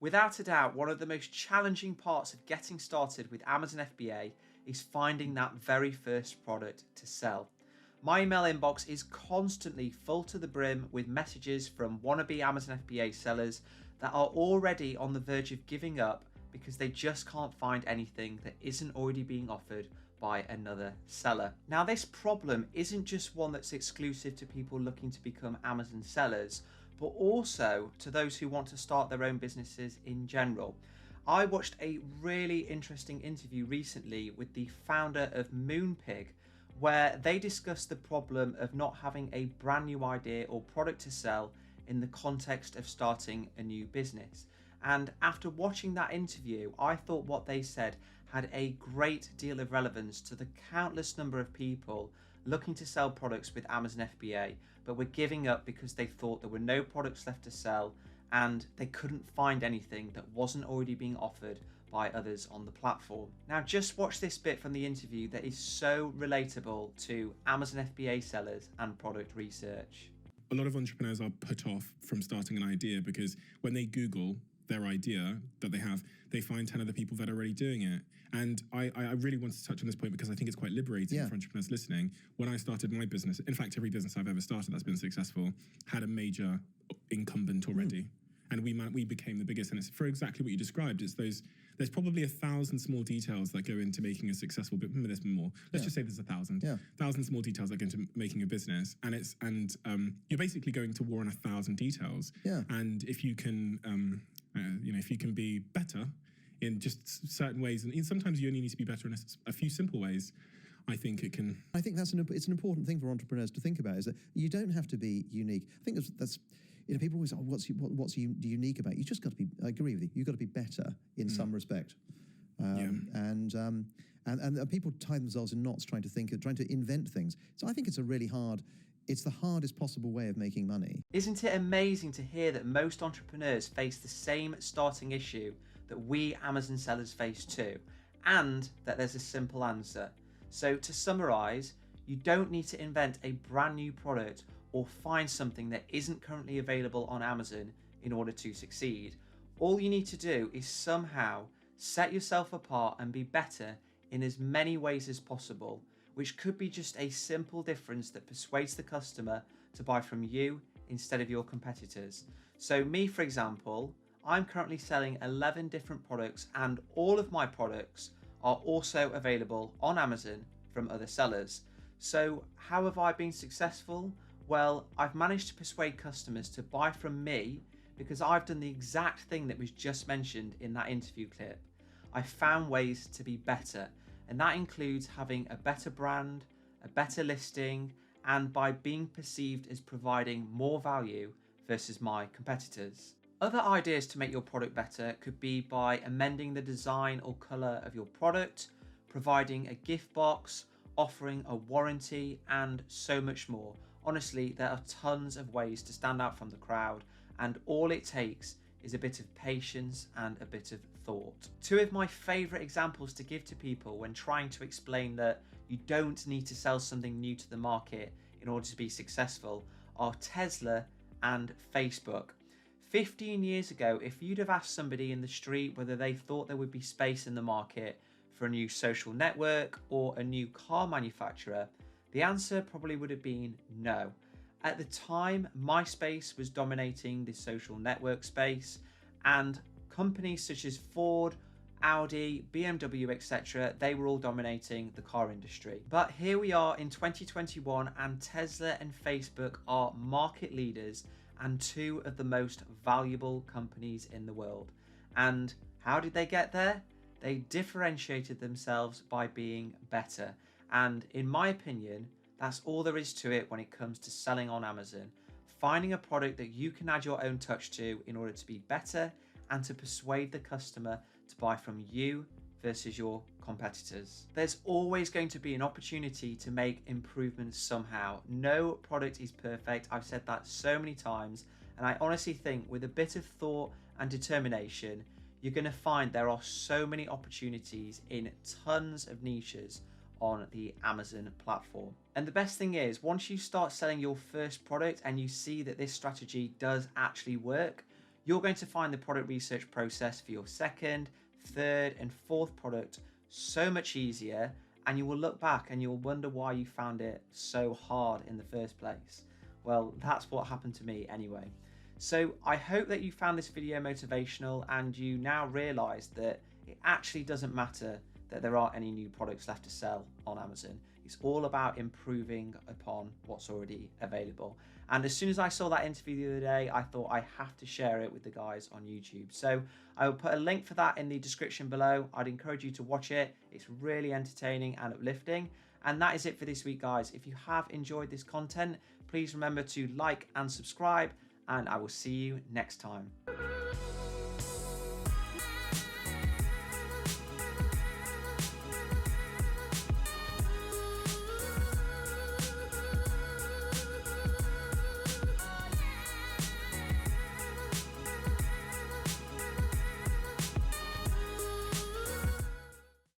Without a doubt, one of the most challenging parts of getting started with Amazon FBA is finding that very first product to sell. My email inbox is constantly full to the brim with messages from wannabe Amazon FBA sellers that are already on the verge of giving up because they just can't find anything that isn't already being offered by another seller. Now, this problem isn't just one that's exclusive to people looking to become Amazon sellers, but also to those who want to start their own businesses in general. I watched a really interesting interview recently with the founder of Moonpig, where they discussed the problem of not having a brand new idea or product to sell in the context of starting a new business. And after watching that interview, I thought what they said had a great deal of relevance to the countless number of people looking to sell products with Amazon FBA, but were giving up because they thought there were no products left to sell and they couldn't find anything that wasn't already being offered by others on the platform. Now, just watch this bit from the interview that is so relatable to Amazon FBA sellers and product research. A lot of entrepreneurs are put off from starting an idea because when they Google their idea that they have, they find 10 other people that are already doing it. And I really want to touch on this point because I think it's quite liberating for entrepreneurs listening. When I started my business, in fact, every business I've ever started that's been successful had a major incumbent already. And we became the biggest. And it's for exactly what you described. It's there's probably 1,000 small details that go into making a successful business. There's more. Let's just say there's 1,000. 1,000 small details that go into making a business. And you're basically going to war on 1,000 details. And if you can, if you can be better in just certain ways, and sometimes you only need to be better in a few simple ways, I think it can. I think it's an important thing for entrepreneurs to think about, is that you don't have to be unique. I think that's people always say, what's unique about you? You just got to be. I agree with you. You've got to be better in some respect. And people tie themselves in knots trying to invent things. So I think it's it's the hardest possible way of making money. Isn't it amazing to hear that most entrepreneurs face the same starting issue that we Amazon sellers face too, and that there's a simple answer? So to summarize, you don't need to invent a brand new product or find something that isn't currently available on Amazon in order to succeed. All you need to do is somehow set yourself apart and be better in as many ways as possible, which could be just a simple difference that persuades the customer to buy from you instead of your competitors. So me, for example, I'm currently selling 11 different products, and all of my products are also available on Amazon from other sellers. So how have I been successful? Well, I've managed to persuade customers to buy from me because I've done the exact thing that was just mentioned in that interview clip. I found ways to be better, and that includes having a better brand, a better listing, and by being perceived as providing more value versus my competitors. Other ideas to make your product better could be by amending the design or colour of your product, providing a gift box, offering a warranty, and so much more. Honestly, there are tons of ways to stand out from the crowd, and all it takes is a bit of patience and a bit of thought. Two of my favourite examples to give to people when trying to explain that you don't need to sell something new to the market in order to be successful are Tesla and Facebook. 15 years ago, if you'd have asked somebody in the street whether they thought there would be space in the market for a new social network or a new car manufacturer, the answer probably would have been no. At the time, MySpace was dominating the social network space, and companies such as Ford, Audi, BMW, etc., they were all dominating the car industry. But here we are in 2021, and Tesla and Facebook are market leaders and two of the most valuable companies in the world. And how did they get there? They differentiated themselves by being better. And in my opinion, that's all there is to it when it comes to selling on Amazon. Finding a product that you can add your own touch to in order to be better and to persuade the customer to buy from you versus your competitors. There's always going to be an opportunity to make improvements somehow. No product is perfect. I've said that so many times, and I honestly think with a bit of thought and determination, you're going to find there are so many opportunities in tons of niches on the Amazon platform. And the best thing is, once you start selling your first product and you see that this strategy does actually work, you're going to find the product research process for your second, third, and fourth product so much easier, and you will look back and you'll wonder why you found it so hard in the first place. Well, that's what happened to me anyway. So I hope that you found this video motivational and you now realize that it actually doesn't matter that there aren't any new products left to sell on Amazon. It's all about improving upon what's already available. And as soon as I saw that interview the other day, I thought I have to share it with the guys on YouTube. So I will put a link for that in the description below. I'd encourage you to watch it. It's really entertaining and uplifting. And that is it for this week, guys. If you have enjoyed this content, please remember to like and subscribe, and I will see you next time.